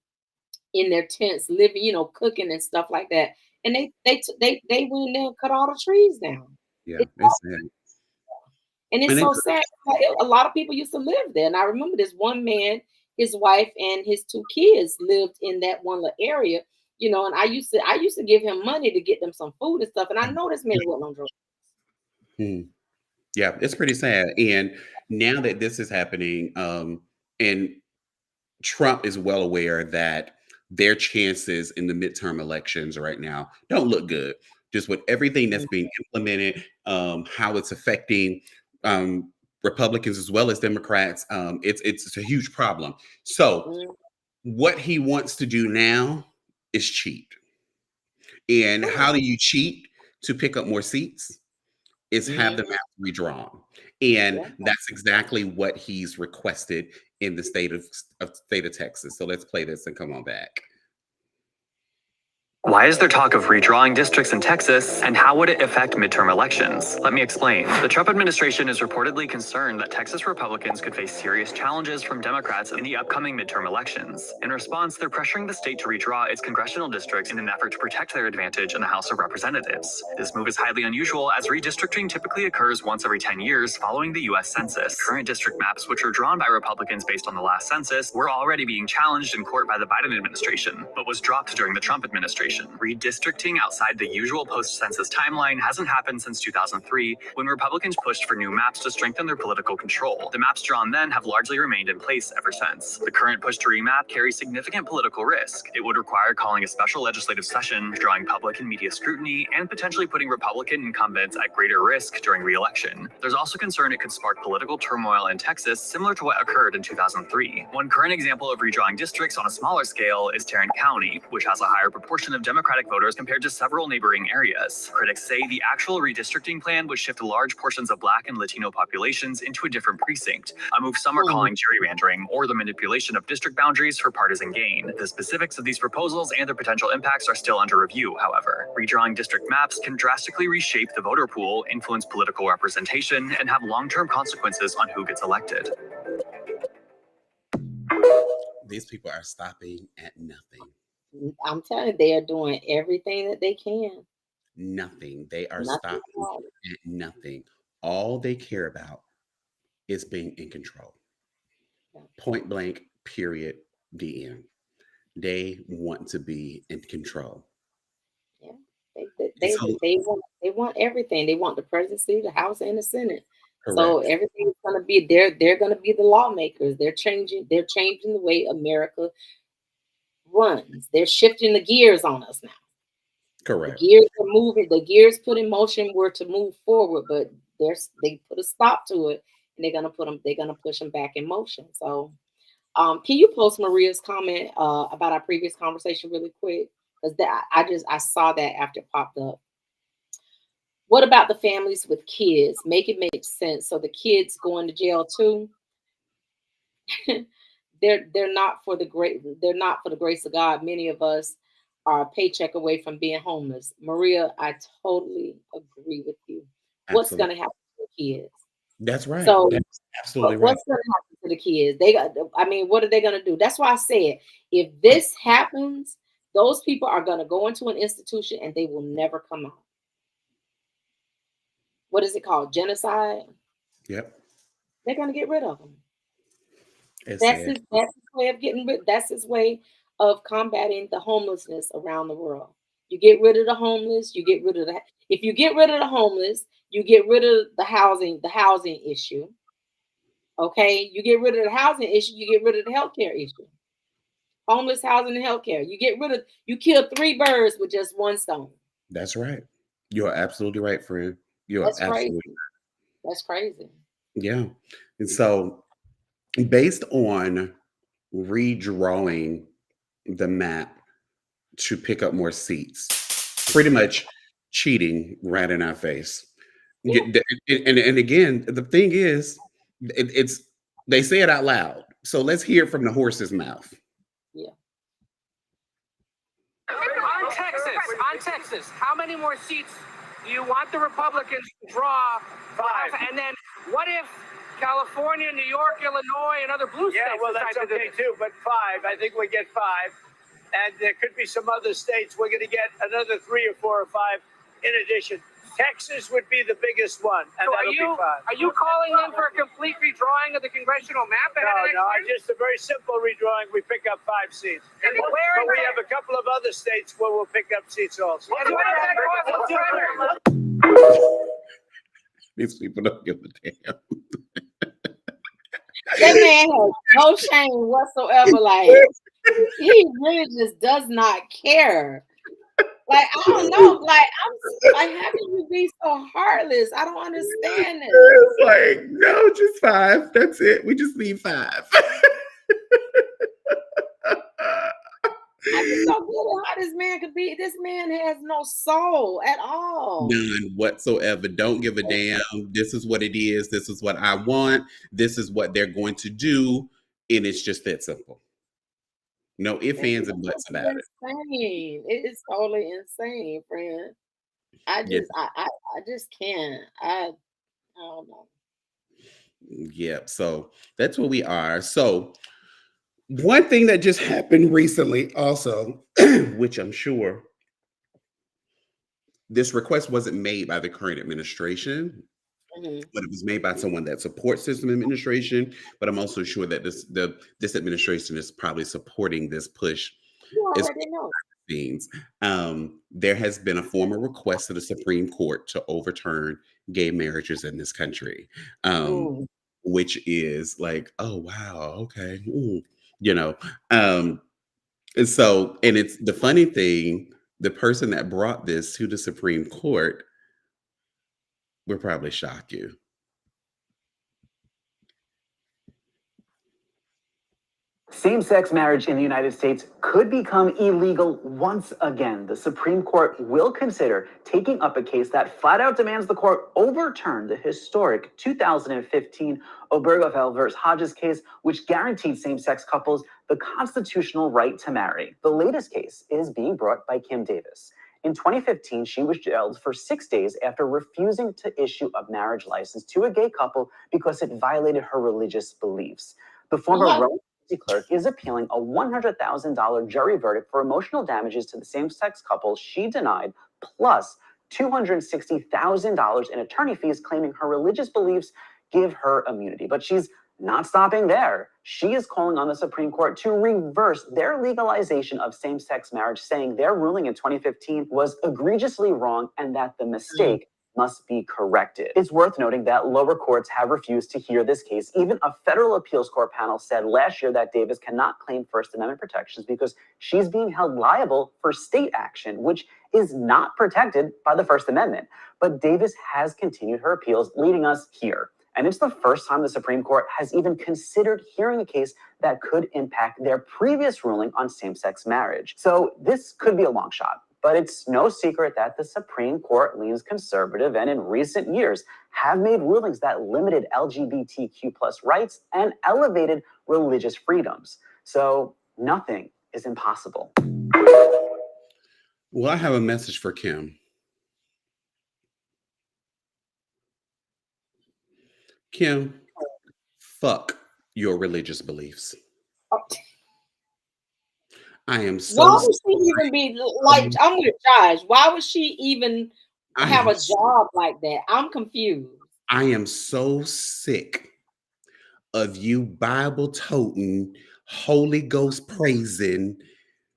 in their tents living, cooking and stuff like that. And they went in there and cut all the trees down. Yeah, It's it's sad. And it's And so sad. Like, a lot of people used to live there. And I remember this one man, his wife and his 2 kids lived in that one little area, and I used to give him money to get them some food and stuff. And I know this man wasn't on drugs. Yeah, it's pretty sad. And now that this is happening, and Trump is well aware that their chances in the midterm elections right now don't look good. Just with everything that's being implemented, how it's affecting Republicans as well as Democrats, it's a huge problem. So what he wants to do now is cheat. And how do you cheat to pick up more seats? Is have the map redrawn. And that's exactly what he's requested in the state of Texas. So let's play this and come on back. Why is there talk of redrawing districts in Texas, and how would it affect midterm elections? Let me explain. The Trump administration is reportedly concerned that Texas Republicans could face serious challenges from Democrats in the upcoming midterm elections. In response, they're pressuring the state to redraw its congressional districts in an effort to protect their advantage in the House of Representatives. This move is highly unusual, as redistricting typically occurs once every 10 years following the U.S. Census. Current district maps, which were drawn by Republicans based on the last census, were already being challenged in court by the Biden administration, but was dropped during the Trump administration. Redistricting outside the usual post-census timeline hasn't happened since 2003, when Republicans pushed for new maps to strengthen their political control. The maps drawn then have largely remained in place ever since. The current push to remap carries significant political risk. It would require calling a special legislative session, drawing public and media scrutiny, and potentially putting Republican incumbents at greater risk during re-election. There's also concern it could spark political turmoil in Texas, similar to what occurred in 2003. One current example of redrawing districts on a smaller scale is Tarrant County, which has a higher proportion of Democratic voters compared to several neighboring areas. Critics say the actual redistricting plan would shift large portions of Black and Latino populations into a different precinct, a move some are calling gerrymandering or the manipulation of district boundaries for partisan gain. The specifics of these proposals and their potential impacts are still under review, however. Redrawing district maps can drastically reshape the voter pool, influence political representation, and have long-term consequences on who gets elected. These people are stopping at nothing. I'm telling you, they are doing everything that they can. Nothing. They are stopping at nothing. All they care about is being in control. Point blank, period, the end. They want to be in control. Yeah, they want everything. They want the presidency, the House, and the Senate. Correct. So everything is going to be they're going to be the lawmakers. They're changing the way America runs. They're shifting the gears on us now. Correct. The gears are moving. The gears put in motion were to move forward, but they put a stop to it, and they're gonna push them back in motion. So, can you post Maria's comment about our previous conversation really quick? Because I saw that after it popped up. What about the families with kids? Make it make sense. So the kids going to jail too. They're not for the grace of God. Many of us are a paycheck away from being homeless. Maria, I totally agree with you. Absolutely. What's going to happen to the kids? That's right. So that's absolutely right. What's going to happen to the kids? What are they going to do? That's why I said, if this happens, those people are going to go into an institution and they will never come out. What is it called? Genocide? Yep. They're going to get rid of them. That's his way of getting rid. That's his way of combating the homelessness around the world. You get rid of the homeless. If you get rid of the homeless, you get rid of the housing issue. Okay, you get rid of the housing issue. You get rid of the healthcare issue. Homeless, housing, and healthcare. You kill 3 birds with just one stone. That's right. You are absolutely right, friend. That's absolutely crazy. That's crazy. Yeah, and so, based on redrawing the map to pick up more seats, pretty much cheating right in our face. And again, the thing is, it's they say it out loud. So let's hear it from the horse's mouth. Yeah. On Texas, how many more seats do you want the Republicans to draw? 5. And then what if California, New York, Illinois, and other blue states? Yeah, well, that's okay too, but 5. I think we get 5. And there could be some other states. We're going to get another 3 or 4 or 5 in addition. Texas would be the biggest one, and So that'll be 5. Are you calling in for a complete redrawing of the congressional map? No, just a very simple redrawing. We pick up 5 seats. But we have a couple of other states where we'll pick up seats also. These people don't give a damn. That man has no shame whatsoever. Like, he really just does not care. Like, I don't know. Like, how can you be so heartless? I don't understand it. It's like, no, just 5. That's it. We just need 5. I just don't get it how this man could be. This man has no soul at all. None whatsoever. Don't give a damn. This is what it is. This is what I want. This is what they're going to do. And it's just that simple. No ifs, ands, and buts about it. Insane. It is totally insane, friend. I just can't. I don't know. Yep. So that's where we are. So one thing that just happened recently also, which I'm sure this request wasn't made by the current administration, but it was made by someone that supports this administration. But I'm also sure that this administration is probably supporting this push. You already know. Things. There has been a formal request to the Supreme Court to overturn gay marriages in this country, which is like, oh wow, okay, you know. And it's the funny thing. The person that brought this to the Supreme Court will probably shock you. Same-sex marriage in the United States could become illegal once again. The Supreme Court will consider taking up a case that flat out demands the court overturn the historic 2015 Obergefell versus Hodges case, which guaranteed same-sex couples the constitutional right to marry. The latest case is being brought by Kim Davis. In 2015, she was jailed for 6 days after refusing to issue a marriage license to a gay couple because it violated her religious beliefs. The former clerk is appealing a $100,000 jury verdict for emotional damages to the same-sex couple she denied, plus $260,000 in attorney fees, claiming her religious beliefs give her immunity. But she's not stopping there. She is calling on the Supreme Court to reverse their legalization of same-sex marriage, saying their ruling in 2015 was egregiously wrong and that the mistake must be corrected. It's worth noting that lower courts have refused to hear this case. Even a federal appeals court panel said last year that Davis cannot claim First Amendment protections because she's being held liable for state action, which is not protected by the First Amendment. But Davis has continued her appeals, leading us here. And it's the first time the Supreme Court has even considered hearing a case that could impact their previous ruling on same-sex marriage. So this could be a long shot. But it's no secret that the Supreme Court leans conservative and in recent years have made rulings that limited LGBTQ+ rights and elevated religious freedoms. So nothing is impossible. Well, I have a message for Kim. Kim, fuck your religious beliefs. I am so. Why would she even be like? I'm with Josh. Why would she even have a job like that? I'm confused. I am so sick of you Bible toting, Holy Ghost praising,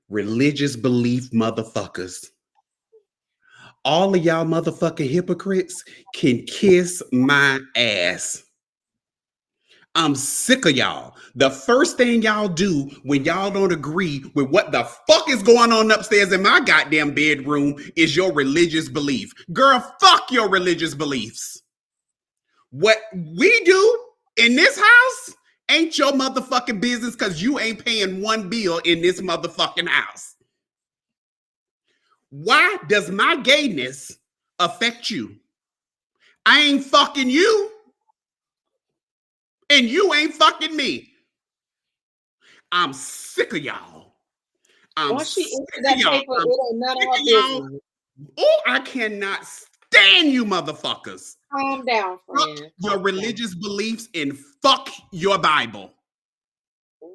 religious belief motherfuckers. All of y'all motherfucking hypocrites can kiss my ass. I'm sick of y'all. The first thing y'all do when y'all don't agree with what the fuck is going on upstairs in my goddamn bedroom is your religious belief. Girl, fuck your religious beliefs. What we do in this house ain't your motherfucking business because you ain't paying one bill in this motherfucking house. Why does my gayness affect you? I ain't fucking you. And you ain't fucking me. I'm sick of y'all. Once she entered that paper, it ain't none of her business. Oh, I cannot stand you motherfuckers. Calm down, friend. Fuck your religious beliefs and fuck your Bible. Oh,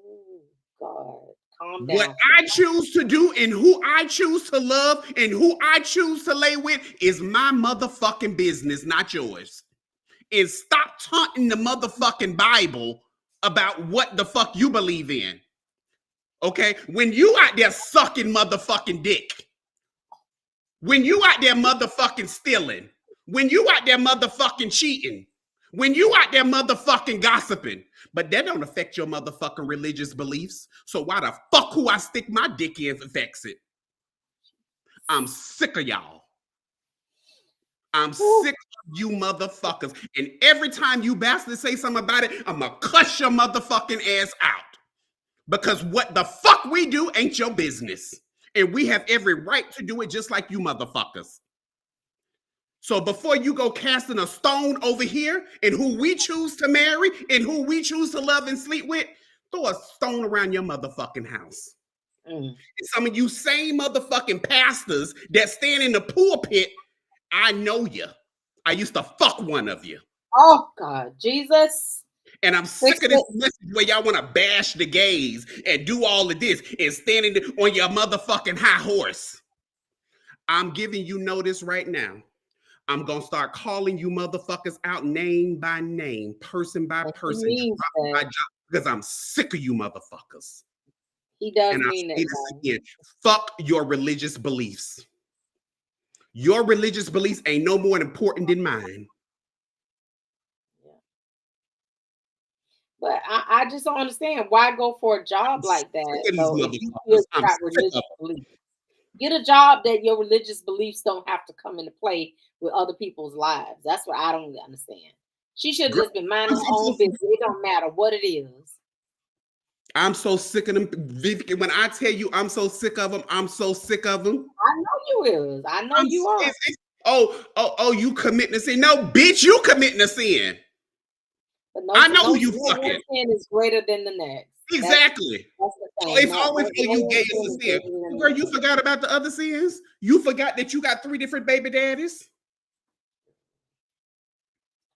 God. Calm down. What I choose to do and who I choose to love and who I choose to lay with is my motherfucking business, not yours. And stop taunting the motherfucking Bible about what the fuck you believe in. Okay? When you out there sucking motherfucking dick, when you out there motherfucking stealing, when you out there motherfucking cheating, when you out there motherfucking gossiping, but that don't affect your motherfucking religious beliefs. So why the fuck who I stick my dick in affects it? I'm sick of y'all. I'm sick of you motherfuckers. And every time you bastards say something about it, I'm gonna cuss your motherfucking ass out. Because what the fuck we do ain't your business. And we have every right to do it just like you motherfuckers. So before you go casting a stone over here and who we choose to marry and who we choose to love and sleep with, throw a stone around your motherfucking house. And some of you same motherfucking pastors that stand in the pulpit, I know you. I used to fuck one of you. Oh, God, Jesus. And I'm sick of this message where y'all want to bash the gays and do all of this and standing on your motherfucking high horse. I'm giving you notice right now. I'm going to start calling you motherfuckers out name by name, person by person, job by job, because I'm sick of you motherfuckers. He does and mean that. Again, fuck your religious beliefs. Your religious beliefs ain't no more important than mine. But I just don't understand why go for a job like that. Though, if you got religious beliefs. Get a job that your religious beliefs don't have to come into play with other people's lives. That's what I don't understand. She should have just been minding her own business. It don't matter what it is. I'm so sick of them. Vickey, when I tell you I'm so sick of them, I'm so sick of them. I know you is. I know you are. You committing a sin. No, bitch, you committing a sin. But no, I know who you fucking. One sin is greater than the next. Exactly. That's the thing. So it's always you gay is a sin. Girl, you forgot about the other sins? You forgot that you got 3 different baby daddies?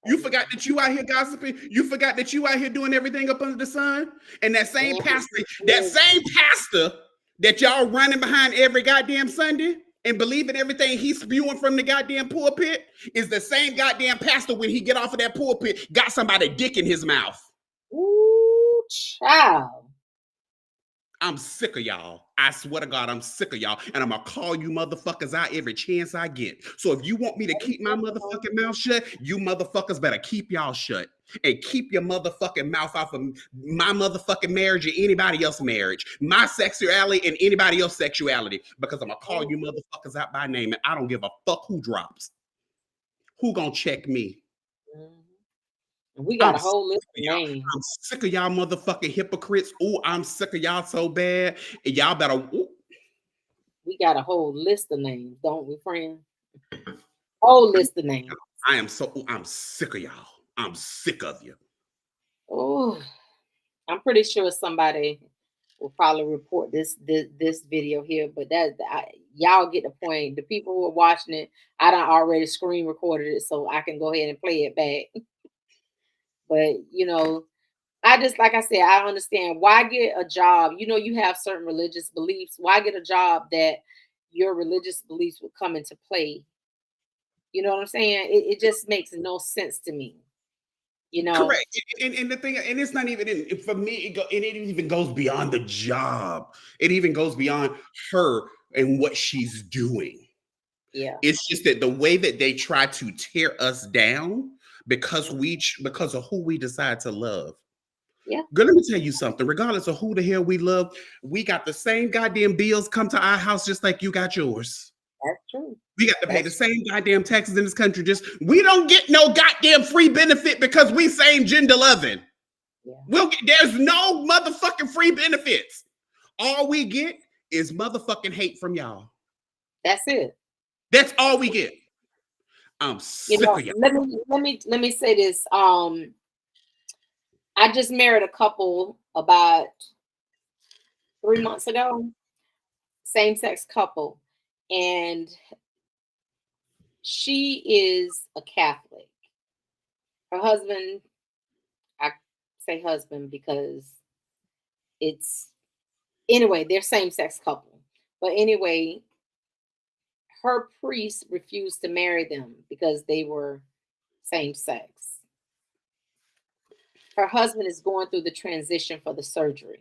You forgot that you out here gossiping? You forgot that you out here doing everything up under the sun? And that same pastor that y'all running behind every goddamn Sunday and believing everything he's spewing from the goddamn pulpit is the same goddamn pastor when he get off of that pulpit got somebody dick in his mouth. Ooh, child. I'm sick of y'all. I swear to God, I'm sick of y'all. And I'm going to call you motherfuckers out every chance I get. So if you want me to keep my motherfucking mouth shut, you motherfuckers better keep y'all shut. And keep your motherfucking mouth off of my motherfucking marriage or anybody else's marriage. My sexuality and anybody else's sexuality. Because I'm going to call you motherfuckers out by name. And I don't give a fuck who drops. Who going to check me? We got a whole list of names. I'm sick of y'all motherfucking hypocrites. Oh, I'm sick of y'all so bad. And y'all better. Ooh. We got a whole list of names, don't we, friend? Whole list of names. I'm sick of y'all. I'm sick of you. Oh, I'm pretty sure somebody will probably report this video here, but y'all get the point. The people who are watching it, I done already screen recorded it, so I can go ahead and play it back. But, I just, like I said, I understand why get a job. You have certain religious beliefs. Why get a job that your religious beliefs would come into play? You know what I'm saying? It just makes no sense to me. Correct. And the thing, and it's not even for me, it even goes beyond the job. It even goes beyond her and what she's doing. Yeah. It's just that the way that they try to tear us down because of who we decide to love. Yeah. Girl, let me tell you something. Regardless of who the hell we love, we got the same goddamn bills come to our house just like you got yours. That's true. We got to pay the same goddamn taxes in this country. We don't get no goddamn free benefit because we same gender loving. Yeah. There's no motherfucking free benefits. All we get is motherfucking hate from y'all. That's it. That's all we get. I'm You sick know, of y'all. let me say this. I just married a couple about 3 months ago, same-sex couple, and she is a Catholic. Her husband, I say husband because it's anyway, they're same-sex couple. But anyway, her priest refused to marry them because they were same sex. Her husband is going through the transition for the surgery,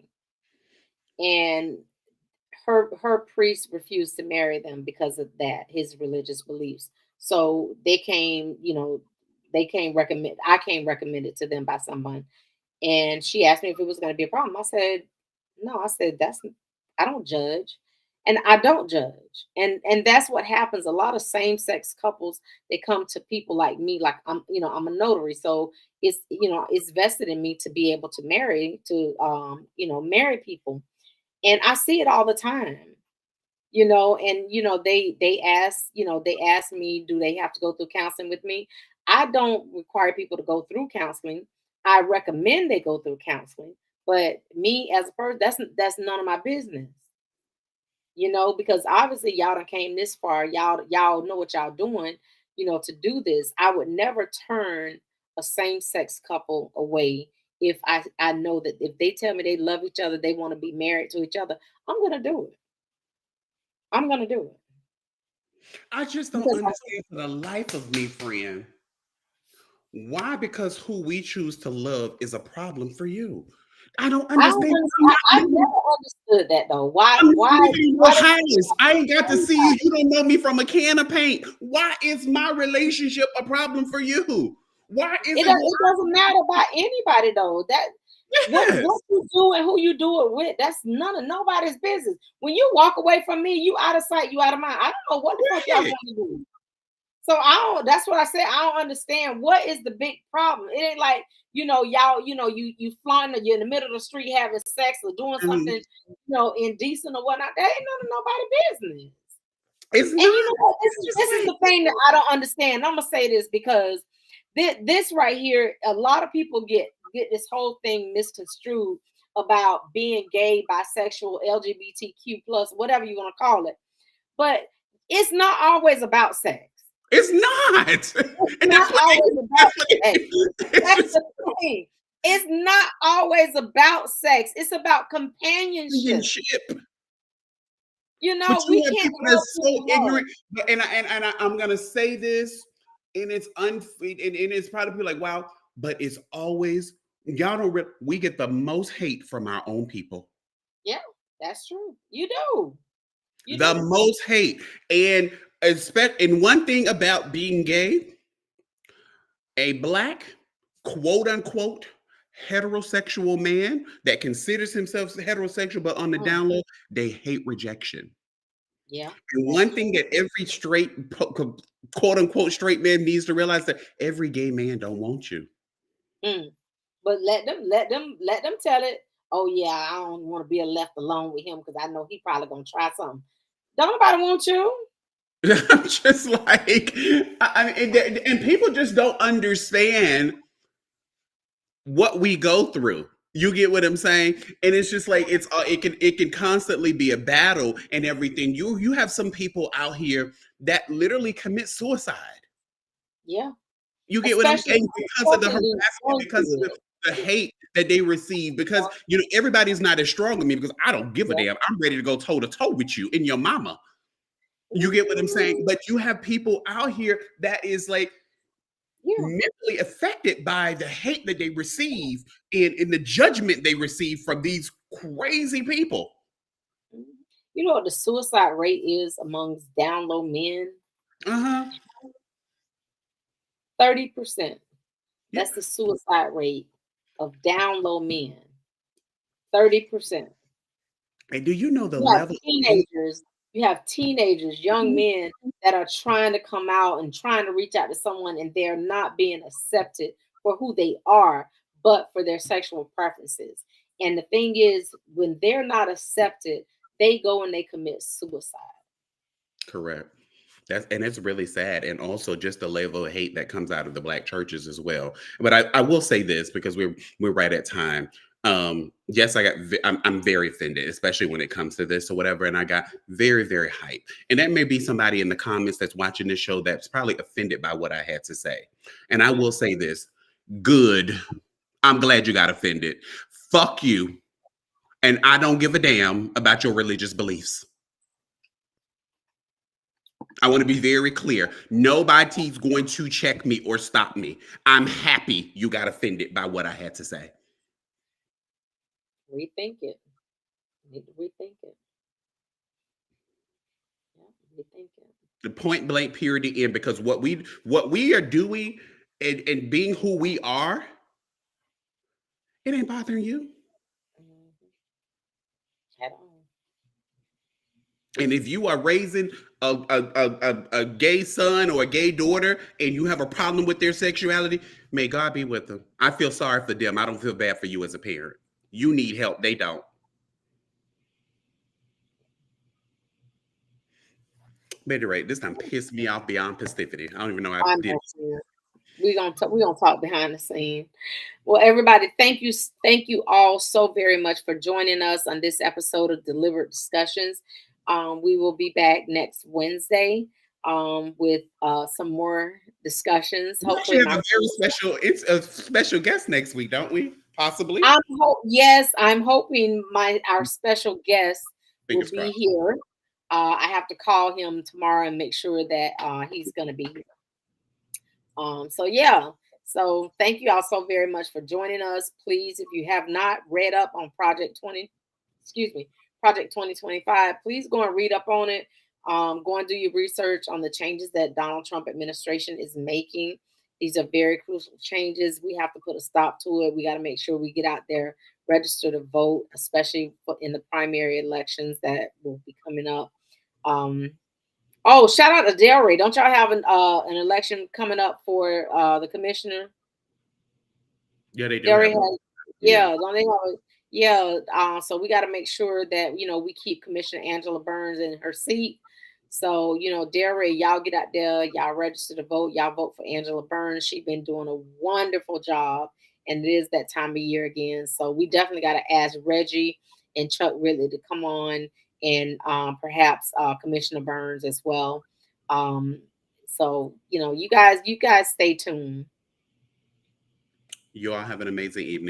and her priest refused to marry them because of that, his religious beliefs. So they came, I came recommended to them by someone, and she asked me if it was going to be a problem. I said no. I said I don't judge, and I don't judge, and that's what happens. A lot of same sex couples, they come to people like me, like I'm a notary, so it's vested in me to be able to marry people, and I see it all the time. And they ask me, do they have to go through counseling with me? I don't require people to go through counseling. I recommend they go through counseling, but me as a person, that's none of my business. Because obviously y'all done came this far. Y'all know what y'all doing, to do this. I would never turn a same-sex couple away if I know that if they tell me they love each other, they want to be married to each other, I'm gonna do it. I'm gonna do it. I just don't understand for the life of me, friend. Why? Because who we choose to love is a problem for you. I don't understand. I never understood that though. Why? I'm Why? living in your Why house. I ain't got to see you. You don't know me from a can of paint. Why is my relationship a problem for you? Why is it doesn't matter about anybody though. What you do and who you do it with, that's none of nobody's business. When you walk away from me, you out of sight, you out of mind. I don't know what the fuck y'all want to do. So that's what I said. I don't understand what is the big problem. It ain't like, y'all, you flying, you're in the middle of the street having sex or doing something, indecent or whatnot. That ain't none of nobody's business. It's And not. you know what? This is the thing that I don't understand. I'm gonna say this because this right here, a lot of people get this whole thing misconstrued about being gay, bisexual, LGBTQ plus, whatever you want to call it. But it's not always about sex. It's not. It's not always about sex. That's the thing. It's not always about sex. It's about companionship. We can't people that's so people ignorant. I'm gonna say this, and it's unfit, and it's probably be like, wow, but it's always y'all don't. We get the most hate from our own people. Yeah, that's true. You do. The most hate, and one thing about being gay, a black quote unquote heterosexual man that considers himself heterosexual, but on the down low, they hate rejection. Yeah. And one thing that every straight quote unquote straight man needs to realize that every gay man don't want you. But let them tell it. Oh yeah, I don't want to be left alone with him because I know he probably gonna try something. Don't nobody want you. I'm just like, and people just don't understand what we go through. You get what I'm saying? And it's just like it can constantly be a battle and everything. You have some people out here that literally commit suicide. Yeah. You get what I'm saying? Because of the harassment, because of the hate that they receive, because everybody's not as strong as me because I don't give a damn. I'm ready to go toe to toe with you and your mama. You get what I'm saying? But you have people out here that is like mentally affected by the hate that they receive and the judgment they receive from these crazy people. You know what the suicide rate is amongst down low men? 30%. That's the suicide rate of down low men. 30%. And do you know the level? You have teenagers, young men that are trying to come out and trying to reach out to someone, and they're not being accepted for who they are, but for their sexual preferences. And the thing is, when they're not accepted, they go and they commit suicide. Correct. It's really sad, and also just the level of hate that comes out of the Black churches as well. But I will say this, because we're right at time. Yes, I'm very offended, especially when it comes to this or whatever, and I got very, very hyped. And that may be somebody in the comments that's watching this show that's probably offended by what I had to say. And I will say this: good. I'm glad you got offended. Fuck you, and I don't give a damn about your religious beliefs. I want to be very clear. Nobody's going to check me or stop me. I'm happy you got offended by what I had to say. Rethink it. Need to rethink it. Yeah, rethink it. The point blank period end, because what we are doing and being who we are, it ain't bothering you. At all. And if you are raising a gay son or a gay daughter and you have a problem with their sexuality, may God be with them. I feel sorry for them. I don't feel bad for you as a parent. You need help. They don't. But at this time pissed me off beyond festivity. I don't even know how I did. We're gonna talk behind the scene. Well, everybody, thank you all so very much for joining us on this episode of Deliberate Discussions. We will be back next Wednesday with some more discussions. Hopefully, have it's a special guest next week, don't we? Possibly. I'm hoping our special guest will be here. I have to call him tomorrow and make sure that he's going to be here. So thank you all so very much for joining us. Please, if you have not read up on Project 2025, please go and read up on it. Go and do your research on the changes that Donald Trump administration is making. These are very crucial changes. We have to put a stop to it. We got to make sure we get out there, register to vote, especially in the primary elections that will be coming up. Shout out to Delray. Don't y'all have an election coming up for the commissioner? Yeah, they do. So we got to make sure that we keep Commissioner Angela Burns in her seat. So Delray, y'all get out there, y'all register to vote, y'all vote for Angela Burns. She's been doing a wonderful job, and it is that time of year again. So we definitely got to ask Reggie and Chuck Ridley to come on, and perhaps Commissioner Burns as well. So you guys stay tuned. You all have an amazing evening.